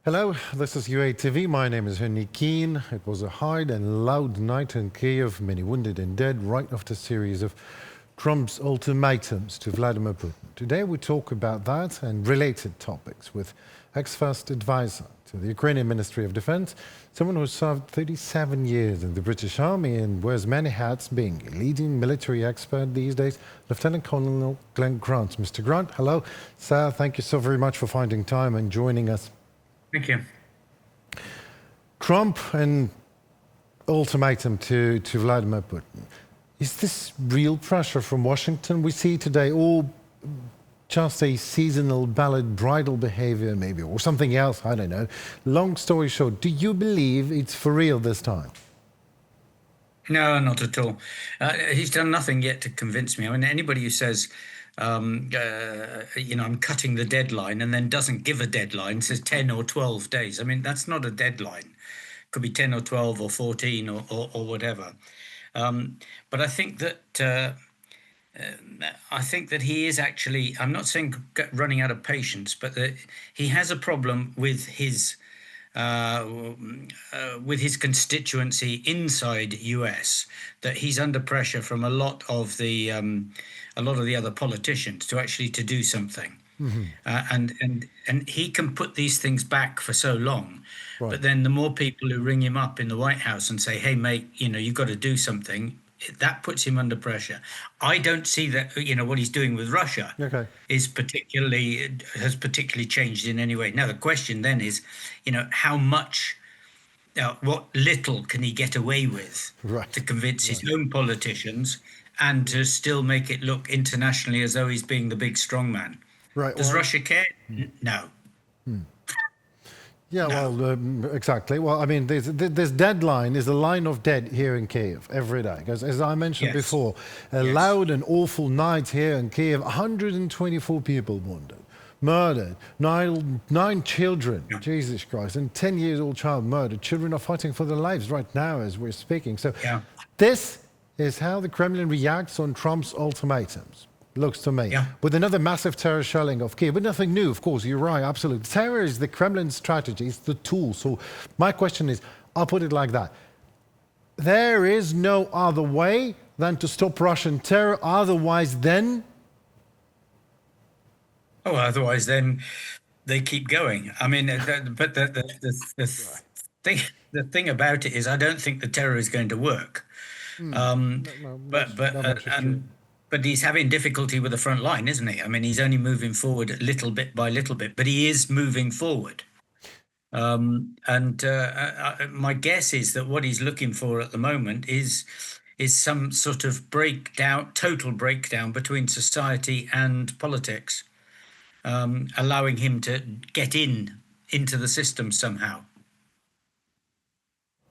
Hello, this is UATV. My name is Henry Keane. It was a hard and loud night in Kiev, many wounded and dead, right after a series of Trump's ultimatums to Vladimir Putin. Today we talk about that and related topics with ex-first advisor to the Ukrainian Ministry of Defense, someone who served 37 years in the British Army and wears many hats, being a leading military expert these days, Lieutenant Colonel Glenn Grant. Mr. Grant, hello. Sir, thank you so very much for finding time and joining us. Thank you. Trump and ultimatum to Vladimir Putin. Is this real pressure from Washington? We see today all just a seasonal bridal behavior maybe, or something else, I don't know. Long story short, do you believe it's for real this time? No, not at all. He's done nothing yet to convince me. I mean, anybody who says, I'm cutting the deadline and then doesn't give a deadline, says 10 or 12 days. I mean, that's not a deadline. It could be 10 or 12 or 14 or whatever. But I think that he is actually, I'm not saying running out of patience, but that he has a problem with his constituency inside US, that he's under pressure from a lot of the other politicians to do something. Mm-hmm. And he can put these things back for so long, right. But then the more people who ring him up in the White House and say, hey mate, you've got to do something, that puts him under pressure. I don't see that what he's doing with Russia has particularly changed in any way. Now the question then is, how much, what little can he get away with to convince his own politicians and to still make it look internationally as though he's being the big strong man. Right. Does Russia care? No. Yeah, no. Well, exactly. Well, I mean, this deadline is a line of dead here in Kiev every day. Because as I mentioned before, a loud and awful night here in Kiev, 124 people wounded, murdered, nine children, Jesus Christ, and 10-year-old child murdered. Children are fighting for their lives right now as we're speaking. So this is how the Kremlin reacts on Trump's ultimatums. Looks to me. With another massive terror shelling of Kiev, but nothing new, of course, you're right, absolutely. Terror is the Kremlin's strategy, it's the tool. So my question is, I'll put it like that. There is no other way than to stop Russian terror, otherwise then? Oh, otherwise then they keep going. I mean, but the thing about it is, I don't think the terror is going to work. But he's having difficulty with the front line, isn't he? I mean, he's only moving forward little bit by little bit, but he is moving forward. My guess is that what he's looking for at the moment is some sort of total breakdown between society and politics, allowing him to get into the system somehow.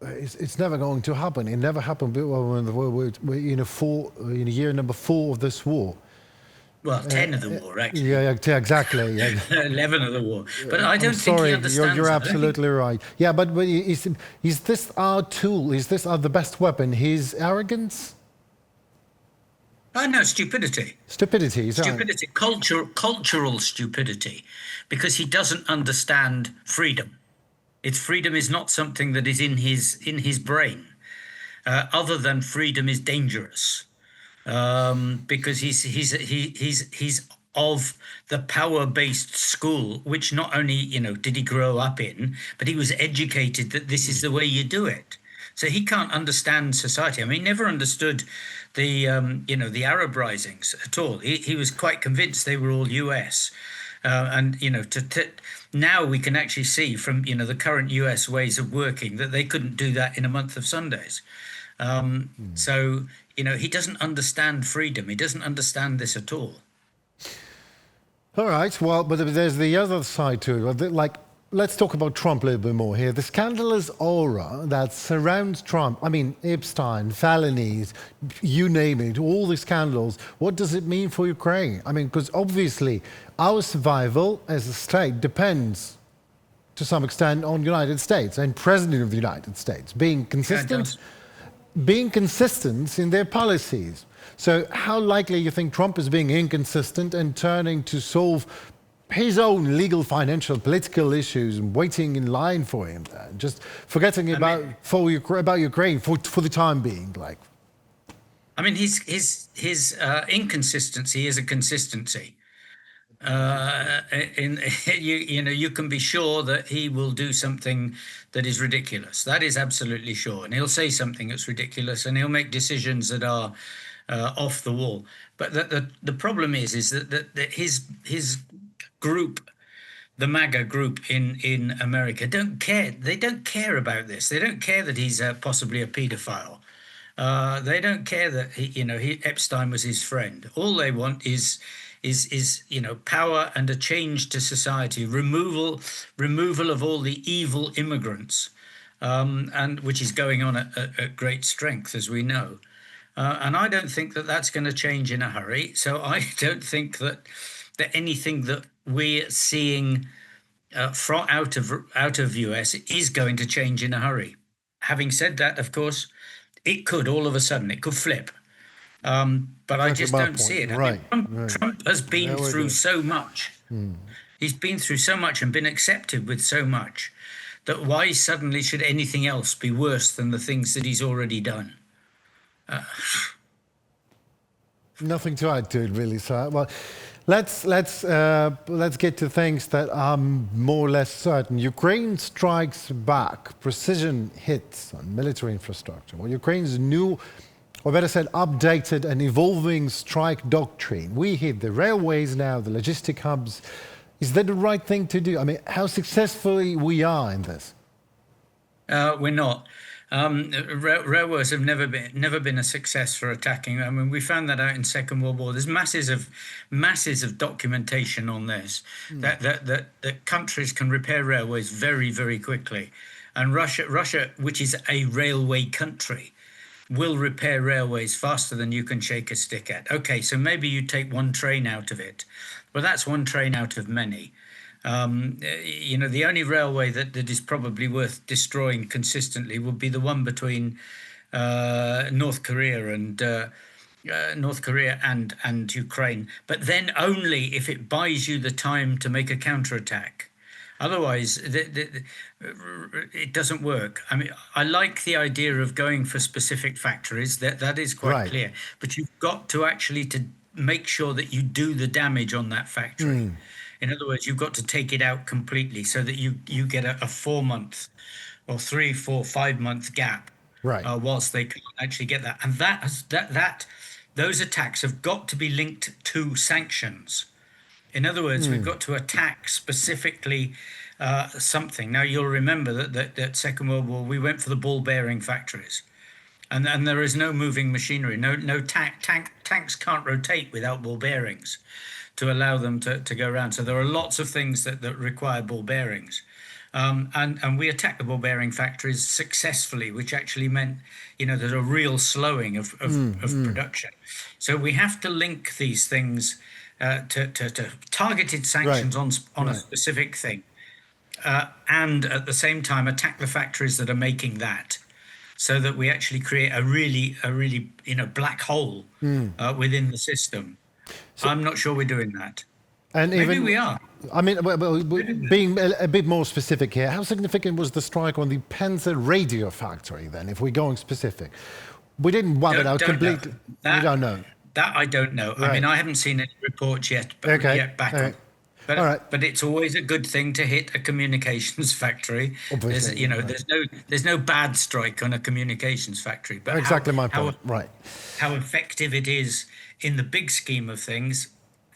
It's never going to happen. It never happened we're in year number 4 of this war. Well, 10 of the war, actually. Yeah, exactly. 11 of the war. But I don't think he understands. You're absolutely right. Yeah, but is this our tool? Is this the best weapon? His arrogance? No, stupidity. Stupidity, stupidity, cultural stupidity, because he doesn't understand freedom. Freedom is not something that is in his brain, other than freedom is dangerous, because he's of the power-based school, which not only did he grow up in, but he was educated that this is the way you do it. So he can't understand society. I mean, he never understood the Arab risings at all. He was quite convinced they were all US. Now we can actually see from the current US ways of working that they couldn't do that in a month of Sundays. So he doesn't understand freedom. He doesn't understand this at all. All right. Well, but there's the other side to it. Like, let's talk about Trump a little bit more here. The scandalous aura that surrounds Trump, I mean, Epstein, felonies, you name it, all the scandals, what does it mean for Ukraine? I mean, because obviously our survival as a state depends to some extent on the United States and President of the United States being consistent in their policies. So how likely you think Trump is being inconsistent and turning to solve his own legal, financial, political issues waiting in line for him, just forgetting about Ukraine for the time being, like. I mean, his inconsistency is a consistency. You can be sure that he will do something that is ridiculous. That is absolutely sure, and he'll say something that's ridiculous, and he'll make decisions that are off the wall. But the problem is that his group, the MAGA group in America, don't care. They don't care about this. They don't care that he's possibly a paedophile. They don't care that Epstein was his friend. All they want is power and a change to society, removal of all the evil immigrants, and which is going on at great strength, as we know. And I don't think that that's going to change in a hurry. So I don't think that anything that we're seeing out of US is going to change in a hurry. Having said that, of course, it could all of a sudden, it could flip. But I just don't see it. Right. Trump has been through so much. He's been through so much and been accepted with so much that why suddenly should anything else be worse than the things that he's already done? Nothing to add to it, really. So, well, let's get to things that are more or less certain. Ukraine strikes back, precision hits on military infrastructure. Well, Ukraine's new, or better said, updated and evolving strike doctrine. We hit the railways now, the logistic hubs. Is that the right thing to do? I mean, how successfully we are in this? We're not. Railways have never been a success for attacking. I mean, we found that out in Second World War. There's masses of documentation on this, that countries can repair railways very, very quickly, and Russia, which is a railway country, will repair railways faster than you can shake a stick at. Okay, so maybe you take one train out of it, but that's one train out of many. The only railway that is probably worth destroying consistently would be the one between North Korea and Ukraine, but then only if it buys you the time to make a counterattack. Otherwise, it doesn't work. I mean, I like the idea of going for specific factories. That is quite clear. But you've got to actually to make sure that you do the damage on that factory. In other words, you've got to take it out completely so that you get a 4-month or 3, 4, 5-month gap, whilst they can't actually get that. And those attacks have got to be linked to sanctions. In other words, we've got to attack specifically something. Now, you'll remember that Second World War, we went for the ball bearing factories. And there is no moving machinery. No tanks can't rotate without ball bearings to allow them to go around. So there are lots of things that require ball bearings. And we attacked the ball bearing factories successfully, which actually meant, there's a real slowing of production. So we have to link these things to targeted sanctions on a specific thing. And at the same time, attack the factories that are making that, so that we actually create a really black hole within the system. So, I'm not sure we're doing that. And maybe we are. I mean, being a bit more specific here, how significant was the strike on the Panzer radio factory then, if we're going specific? We didn't wipe it out completely. We don't know. That I don't know. Right. I mean, I haven't seen any reports yet, back on. But it's always a good thing to hit a communications factory. Obviously, there's no bad strike on a communications factory. But exactly my point. How effective it is in the big scheme of things,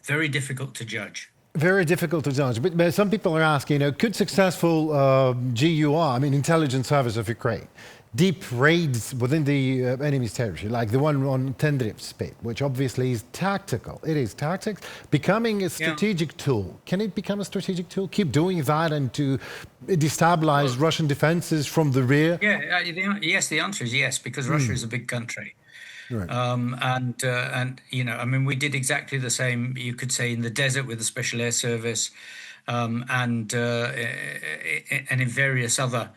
very difficult to judge. Very difficult to judge. But some people are asking, could successful GUR, I mean, intelligence service of Ukraine, deep raids within the enemy's territory, like the one on Tendriv's Spit, which obviously is tactical. It is tactics, becoming a strategic tool. Can it become a strategic tool? Keep doing that and to destabilize Russian defenses from the rear? Yes, the answer is yes, because Russia is a big country. Right. I mean, we did exactly the same, you could say, in the desert with the Special Air Service, and in various other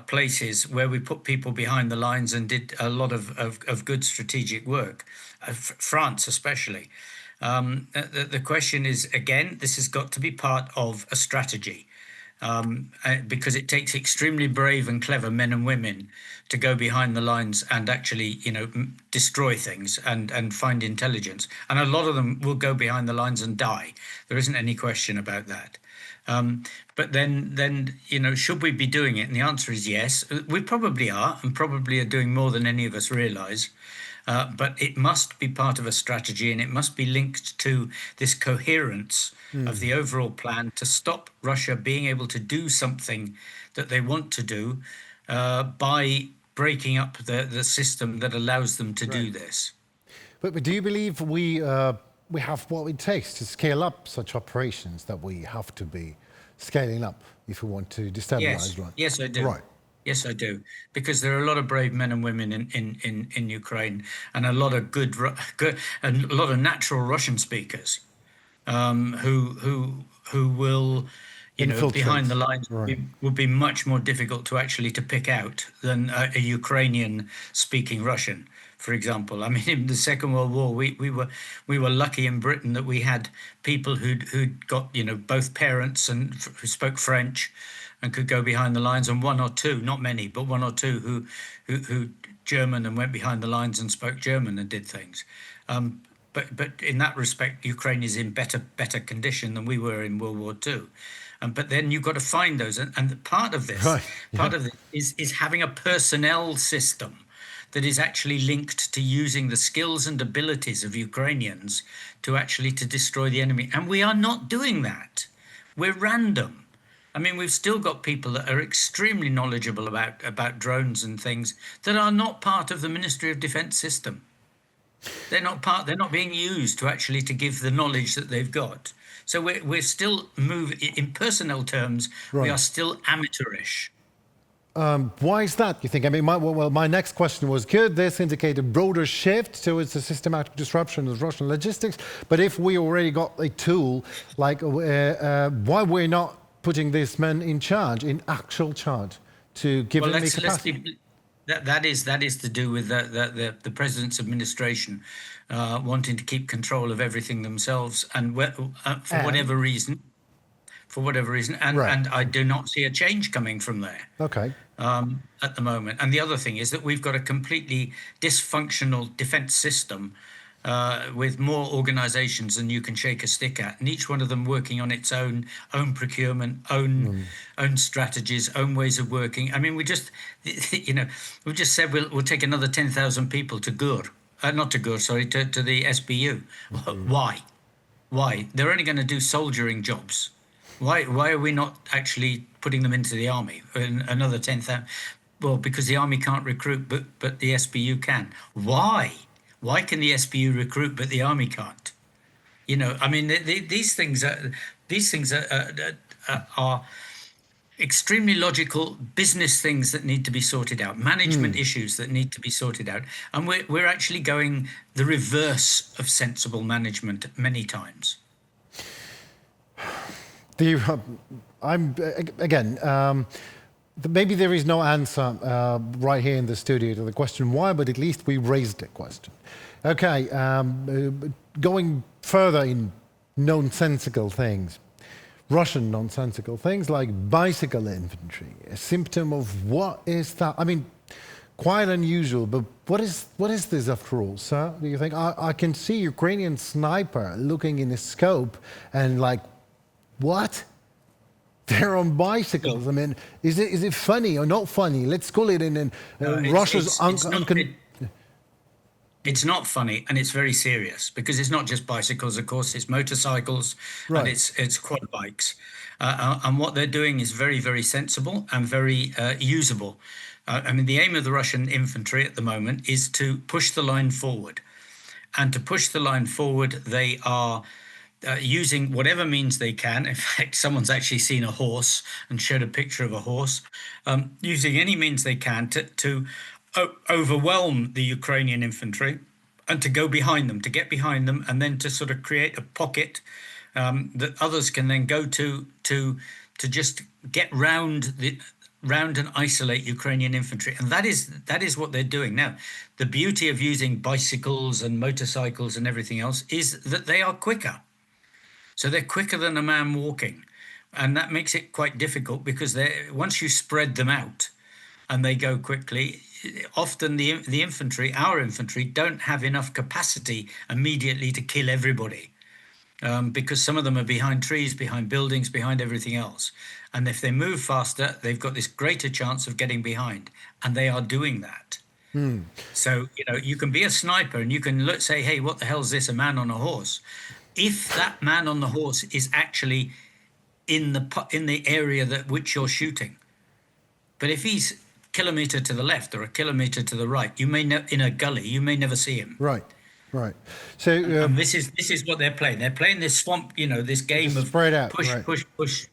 places where we put people behind the lines and did a lot of good strategic work, France especially. The question is, again, this has got to be part of a strategy, because it takes extremely brave and clever men and women to go behind the lines and actually, destroy things and find intelligence. And a lot of them will go behind the lines and die. There isn't any question about that. But then, should we be doing it? And the answer is yes. We probably are, and probably are doing more than any of us realize. But it must be part of a strategy, and it must be linked to this coherence of the overall plan to stop Russia being able to do something that they want to do, by breaking up the system that allows them to do this. But do you believe we have what it takes to scale up such operations, that we have to be scaling up if we want to destabilize? Yes, yes, I do. Right. Yes, I do, because there are a lot of brave men and women in Ukraine, and a lot of good and a lot of natural Russian speakers, who will, behind the lines, would be much more difficult to actually to pick out than a Ukrainian speaking Russian, for example. I mean, in the Second World War, we were lucky in Britain that we had people who'd got both parents and who spoke French and could go behind the lines, and one or two, not many, but one or two who German and went behind the lines and spoke German and did things. But in that respect, Ukraine is in better condition than we were in World War II. But then you've got to find those, and part of this, part of it is having a personnel system that is actually linked to using the skills and abilities of Ukrainians to destroy the enemy. And we are not doing that. We're random. I mean, we've still got people that are extremely knowledgeable about drones and things that are not part of the Ministry of Defence system. They're not being used to give the knowledge that they've got. So we're still in personnel terms, we are still amateurish. Why is that, you think? I mean, my next question was, could this indicate a broader shift towards a systematic disruption of Russian logistics? But if we already got a tool, like why we're not putting these men in charge, in actual charge, to give them the capacity? That is to do with the president's administration wanting to keep control of everything themselves, and for whatever reason, and I do not see a change coming from there. Okay. At the moment. And the other thing is that we've got a completely dysfunctional defense system, with more organizations than you can shake a stick at, and each one of them working on its own procurement, own strategies, own ways of working. I mean, we just said we'll take another 10,000 people to Gur, not to Gur, sorry, to the SBU. Why? They're only going to do soldiering jobs. Why are we not actually putting them into the army? Another 10,000. Well, because the army can't recruit, but the SBU can. Why? Why can the SBU recruit but the army can't? I mean, these things are extremely logical business things that need to be sorted out, management issues that need to be sorted out, and we're actually going the reverse of sensible management many times. Maybe there is no answer right here in the studio to the question why, but at least we raised the question. Okay, going further in nonsensical things, Russian nonsensical things like bicycle infantry, a symptom of what is that? I mean, quite unusual, but what is this after all, sir? Do you think? I can see Ukrainian sniper looking in a scope and like, what? They're on bicycles. I mean, is it funny or not funny? Let's call it in Russia's It's not funny, and it's very serious, because it's not just bicycles, of course, it's motorcycles, and it's quad bikes. And what they're doing is very, very sensible and very usable. I mean, the aim of the Russian infantry at the moment is to push the line forward. And to push the line forward, they are using whatever means they can. In fact, someone's actually seen a horse and showed a picture of a horse, using any means they can to overwhelm the Ukrainian infantry and to go behind them, to get behind them, and then to sort of create a pocket that others can then go to just get round round and isolate Ukrainian infantry. And that is what they're doing now. The beauty of using bicycles and motorcycles and everything else is that they are quicker. So they're quicker than a man walking. And that makes it quite difficult because once you spread them out and they go quickly, often the infantry, our infantry, don't have enough capacity immediately to kill everybody. Because some of them are behind trees, behind buildings, behind everything else. And if they move faster, they've got this greater chance of getting behind. And they are doing that. So, you can be a sniper and you can say, hey, what the hell is this, a man on a horse? If that man on the horse is actually in the area which you're shooting. But if he's kilometer to the left or a kilometer to the right, you may in a gully, you may never see him. Right. So and this is what they're playing. They're playing this swamp, this game of spread out, push,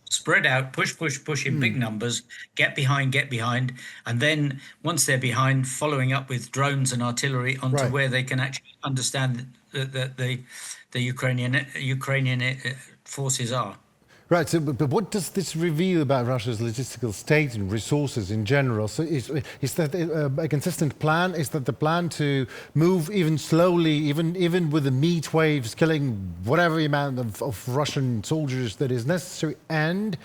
spread out, push in big numbers, get behind, and then once they're behind, following up with drones and artillery onto where they can actually understand that the Ukrainian forces are. Right, so but what does this reveal about Russia's logistical state and resources in general? So is that a consistent plan? Is that the plan to move even slowly, even with the meat waves, killing whatever amount of Russian soldiers that is necessary? And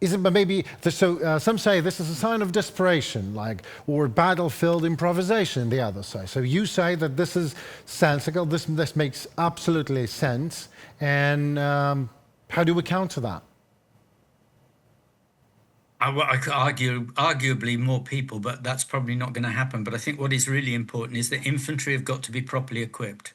is it maybe, some say this is a sign of desperation, or battlefield improvisation, the others say. So you say that this is sensible, this makes absolutely sense, and how do we counter that? I could arguably more people, but that's probably not going to happen. But I think what is really important is that infantry have got to be properly equipped.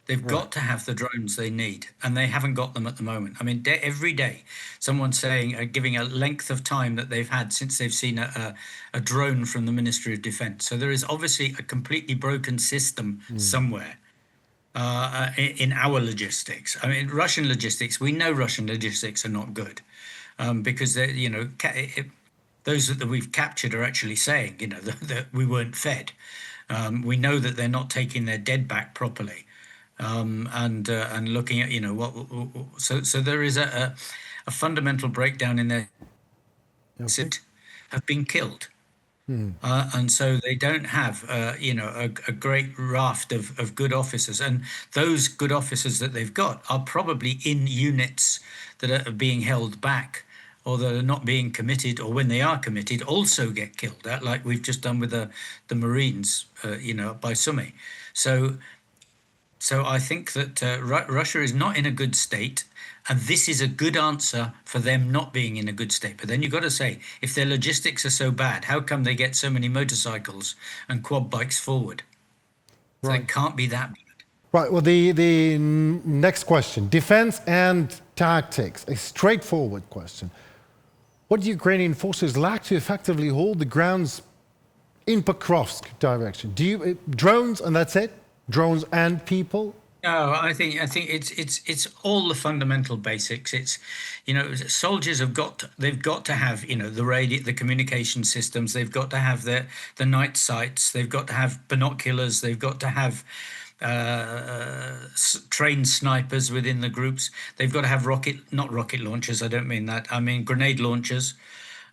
They've got to have the drones they need, and they haven't got them at the moment. I mean, every day, someone's giving a length of time that they've had since they've seen a drone from the Ministry of Defense. So there is obviously a completely broken system somewhere. In our logistics. I mean, Russian logistics, we know Russian logistics are not good because, those that we've captured are actually saying, that we weren't fed. We know that they're not taking their dead back properly and looking at, so there is a fundamental breakdown in their have been killed. And so they don't have, a great raft of good officers. And those good officers that they've got are probably in units that are being held back or that are not being committed, or when they are committed, also get killed, like we've just done with the Marines, by Sumy. So I think that Russia is not in a good state. And this is a good answer for them not being in a good state. But then you've got to say, if their logistics are so bad, how come they get so many motorcycles and quad bikes forward? So it can't be that bad. Right, well, the next question, defense and tactics, a straightforward question. What do Ukrainian forces lack to effectively hold the grounds in Pokrovsk direction? Drones and that's it? Drones and people? No, I think it's all the fundamental basics. It's, soldiers they've got to have, the radio, the communication systems. They've got to have the night sights. They've got to have binoculars. They've got to have trained snipers within the groups. They've got to have not rocket launchers. I don't mean that. I mean grenade launchers.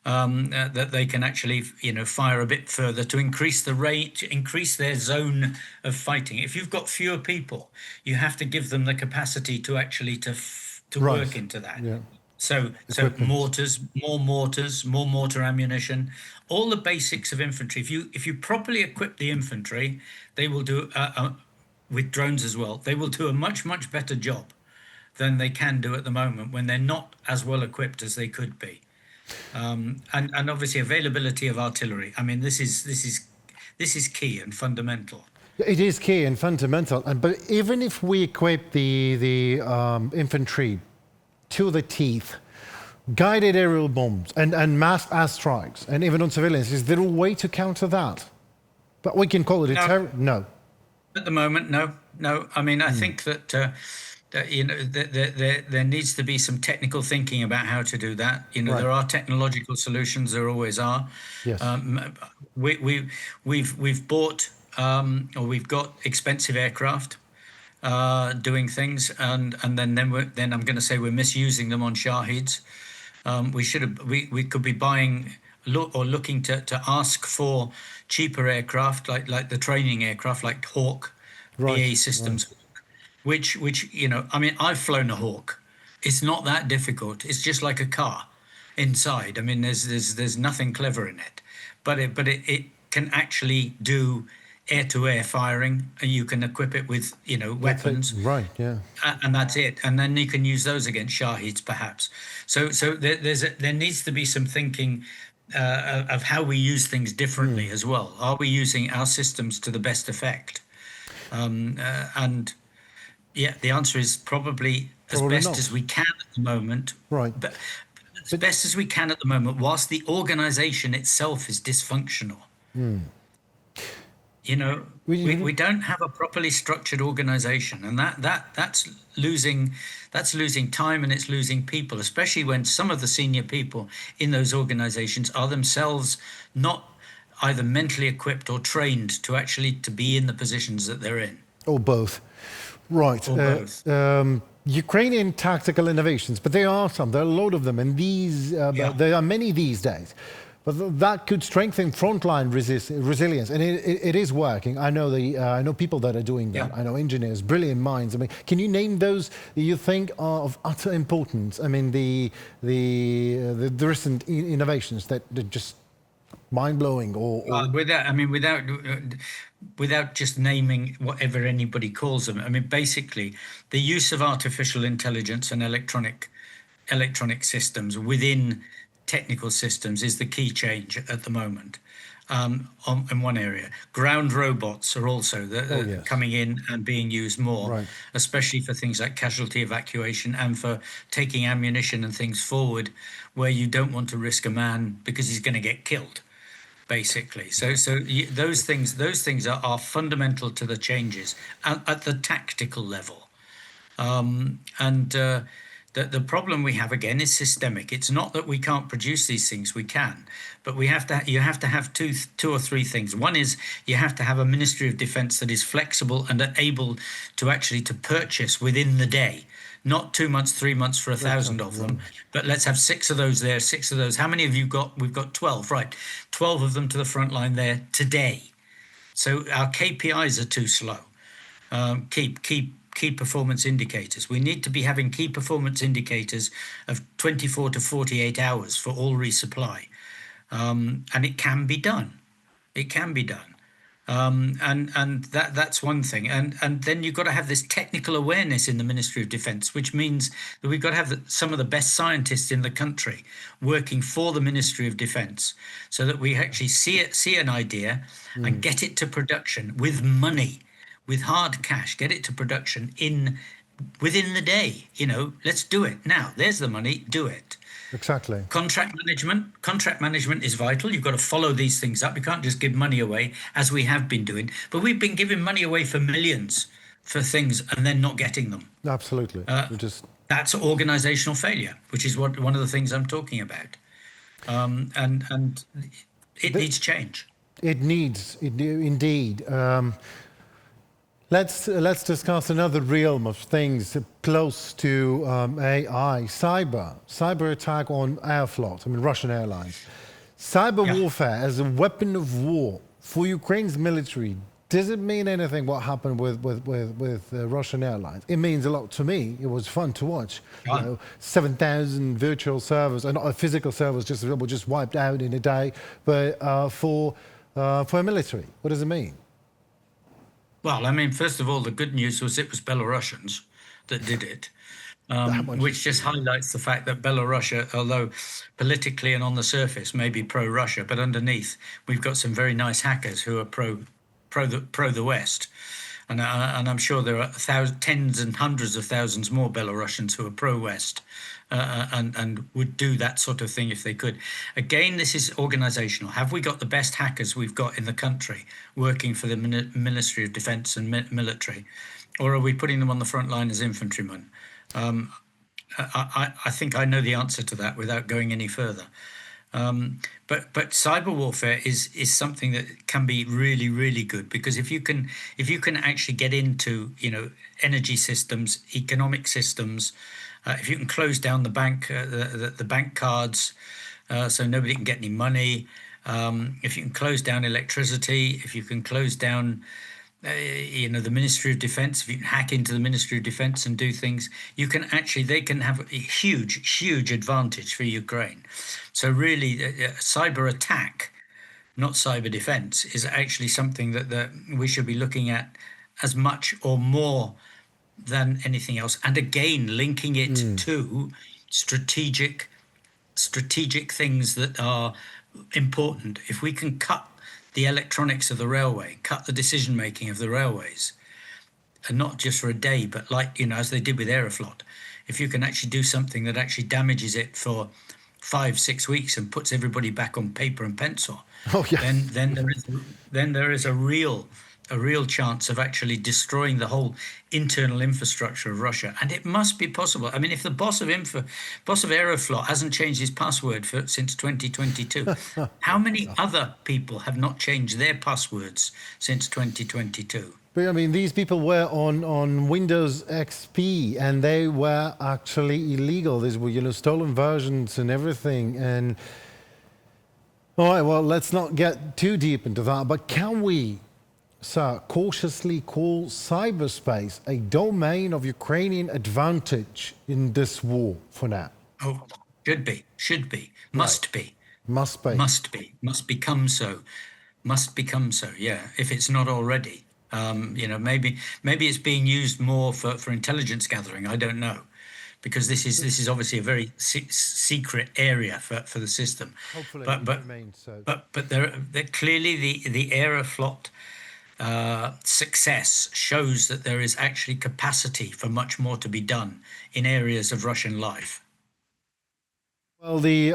That they can actually, fire a bit further to increase the rate, to increase their zone of fighting. If you've got fewer people, you have to give them the capacity to actually to work into that. Yeah. So mortars, more mortar ammunition, all the basics of infantry. If you properly equip the infantry, they will do with drones as well. They will do a much better job than they can do at the moment when they're not as well equipped as they could be. And obviously availability of artillery. I mean, this is key and fundamental. It is key and fundamental. But even if we equip the infantry to the teeth, guided aerial bombs and mass airstrikes, and even on civilians, is there a way to counter that? But we can call it a terror. No. At the moment, no. I mean, I think that. There needs to be some technical thinking about how to do that. There are technological solutions. There always are. Yes. We've bought or we've got expensive aircraft doing things, and then I'm going to say we're misusing them on Shahids. We could be buying looking to ask for cheaper aircraft, like the training aircraft, like Hawk, Right, BAE right. Systems, which I mean, I've flown a Hawk. It's not that difficult. It's just like a car inside. I mean, there's nothing clever in it, but it can actually do air-to-air firing, and you can equip it with That's it. weapons, Right, yeah. and that's it. And then you can use those against Shahids, perhaps. So there needs to be some thinking of how we use things differently as well. Are we using our systems to the best effect? And yeah, the answer is probably as Probably best as not. we can at the moment. Right. But as But best as we can at the moment, whilst the organization itself is dysfunctional. We don't have a properly structured organization, and that's losing time, and it's losing people, especially when some of the senior people in those organizations are themselves not either mentally equipped or trained to be in the positions that they're in, or both. Right. or both. Ukrainian tactical innovations, but there are some. There are a lot of them, and Yeah. there are many these days. But that could strengthen frontline resilience, and it is working. I know people that are doing that. Yeah. I know engineers, brilliant minds. I mean, can you name those you think are of utter importance? I mean, the recent innovations that just mind blowing, or Without just naming whatever anybody calls them. I mean, basically, the use of artificial intelligence and electronic systems within technical systems is the key change at the moment. In one area, ground robots are also yes. coming in and being used more, Right. especially for things like casualty evacuation and for taking ammunition and things forward where you don't want to risk a man because he's going to get killed, basically. Those things are fundamental to the changes at the tactical level. And the problem we have again is systemic. It's not that we can't produce these things; we can, but you have to have two or three things. One is you have to have a Ministry of Defence that is flexible and able to actually to purchase within the day. Not 2 months, 3 months for 1,000 of them, but let's have 6 of those there, 6 of those. How many have you got? We've got 12, right? 12 of them to the front line there today. So our KPIs are too slow. Key performance indicators. We need to be having key performance indicators of 24 to 48 hours for all resupply. And it can be done. It can be done. And that's one thing. And then you've got to have this technical awareness in the Ministry of Defence, which means that we've got to have some of the best scientists in the country working for the Ministry of Defence, so that we actually see an idea and get it to production with money, with hard cash, get it to production within the day. Let's do it now. There's the money, do it. exactly. Contract management is vital. You've got to follow these things up. You can't just give money away, as we have been doing. But we've been giving money away for millions for things and then not getting them. Absolutely. That's organizational failure, which is one of the things I'm talking about. And it needs change. It needs, indeed. Let's discuss another realm of things close to AI, cyber attack on Aeroflot, I mean Russian airlines. Cyber warfare as a weapon of war for Ukraine's military. Does it mean anything what happened with Russian airlines? It means a lot to me. It was fun to watch. 7,000 virtual servers, and not physical servers, just wiped out in a day. But for a military, what does it mean? Well, I mean, first of all, the good news was it was Belarusians that did it, which just highlights the fact that Belarus, although politically and on the surface may be pro-Russia, but underneath we've got some very nice hackers who are pro the West. And I'm sure there are tens and hundreds of thousands more Belarusians who are pro-West and would do that sort of thing if they could. Again, this is organizational. Have we got the best hackers we've got in the country working for the Ministry of Defence and military? Or are we putting them on the front line as infantrymen? I think I know the answer to that without going any further. But cyber warfare is something that can be really, really good, because if you can actually get into energy systems, economic systems, if you can close down the bank cards, so nobody can get any money. If you can close down electricity, if you can close down, the Ministry of Defense, if you can hack into the Ministry of Defense and do things, they can have a huge advantage for Ukraine. So really, a cyber attack, not cyber defense, is actually something that we should be looking at as much or more than anything else. And again, linking it to strategic things that are important. If we can cut the electronics of the railway, cut the decision making of the railways, and not just for a day, but as they did with Aeroflot, if you can actually do something that actually damages it for 5-6 weeks and puts everybody back on paper and pencil, then there is a real chance of actually destroying the whole internal infrastructure of Russia. And it must be possible. I mean, if the boss of Aeroflot hasn't changed his password since 2022, how many other people have not changed their passwords since 2022? But I mean, these people were on Windows XP, and they were actually illegal. These were, stolen versions and everything. And all right, well, let's not get too deep into that. But can we, sir, cautiously call cyberspace a domain of Ukrainian advantage in this war for now? Oh, should be, must be. Must be. Must become so. Yeah, if it's not already. Maybe it's being used more for intelligence gathering. I don't know, because this is obviously a very secret area for the system. Hopefully, but remains so. But there clearly the Aeroflot success shows that there is actually capacity for much more to be done in areas of Russian life. Well, the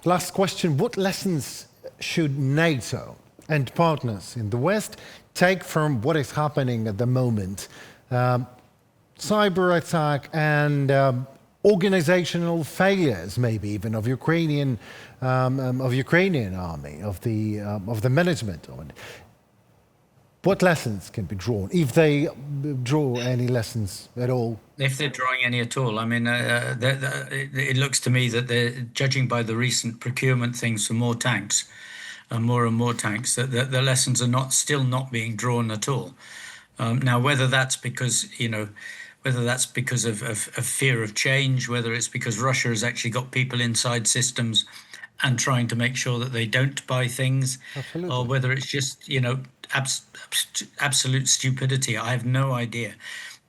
last question: what lessons should NATO and partners in the West take from what is happening at the moment? Cyber attack and organizational failures, maybe even of Ukrainian army, of the management of it. What lessons can be drawn, if they draw any lessons at all? If they're drawing any at all, I mean, it looks to me that they're judging by the recent procurement things for more tanks. More and more tanks, that the lessons are still not being drawn at all. Now, whether that's because of fear of change, whether it's because Russia has actually got people inside systems and trying to make sure that they don't buy things, Absolutely. or whether it's just absolute stupidity, I have no idea.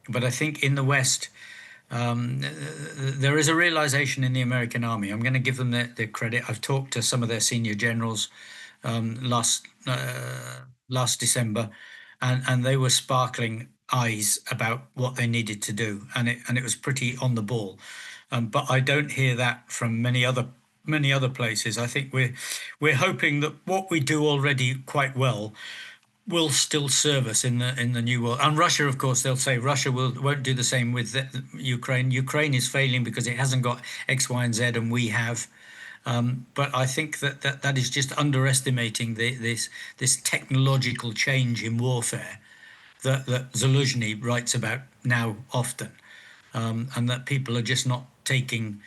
But I think in the West, there is a realization in the American army. I'm going to give them their credit. I've talked to some of their senior generals last December, and they were sparkling eyes about what they needed to do, and it was pretty on the ball. But I don't hear that from many other places. I think we're hoping that what we do already quite well will still serve us in the new world. And Russia, of course, they'll say Russia won't do the same with Ukraine. Ukraine is failing because it hasn't got X, Y, and Z, and we have. But I think that is just underestimating this technological change in warfare that Zaluzhny writes about now often, and that people are just not taking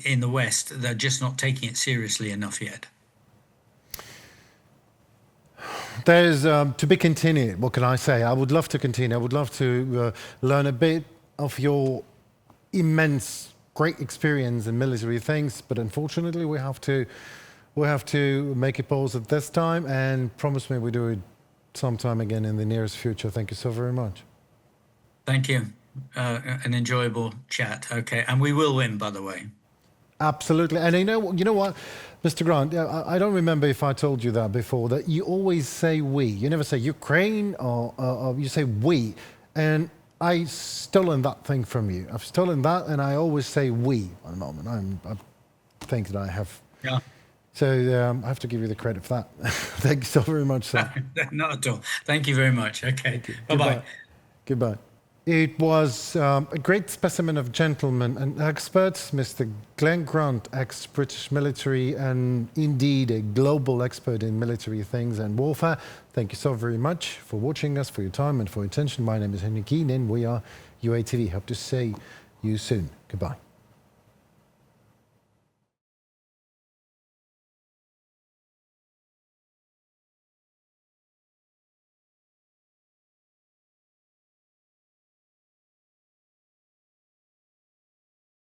in the West. They're just not taking it seriously enough yet. There's to be continued. What can I say? I would love to continue. I would love to learn a bit of your immense, great experience in military things, but unfortunately we have to make a pause at this time, and promise me we do it sometime again in the nearest future. Thank you so very much. Thank you. An enjoyable chat. Okay, and we will win, by the way. Absolutely. And you know what, Mr. Grant, I don't remember if I told you that before, that you always say we. You never say Ukraine or you say we. And I've stolen that thing from you. I've stolen that, and I always say we at the moment. I think that I have. Yeah. So I have to give you the credit for that. Thank you so very much, sir. Not at all. Thank you very much. Okay. Bye-bye. Goodbye. It was a great specimen of gentlemen and experts, Mr. Glenn Grant, ex-British military and indeed a global expert in military things and warfare. Thank you so very much for watching us, for your time and for your attention. My name is Henry Keenan. We are UATV. Hope to see you soon. Goodbye.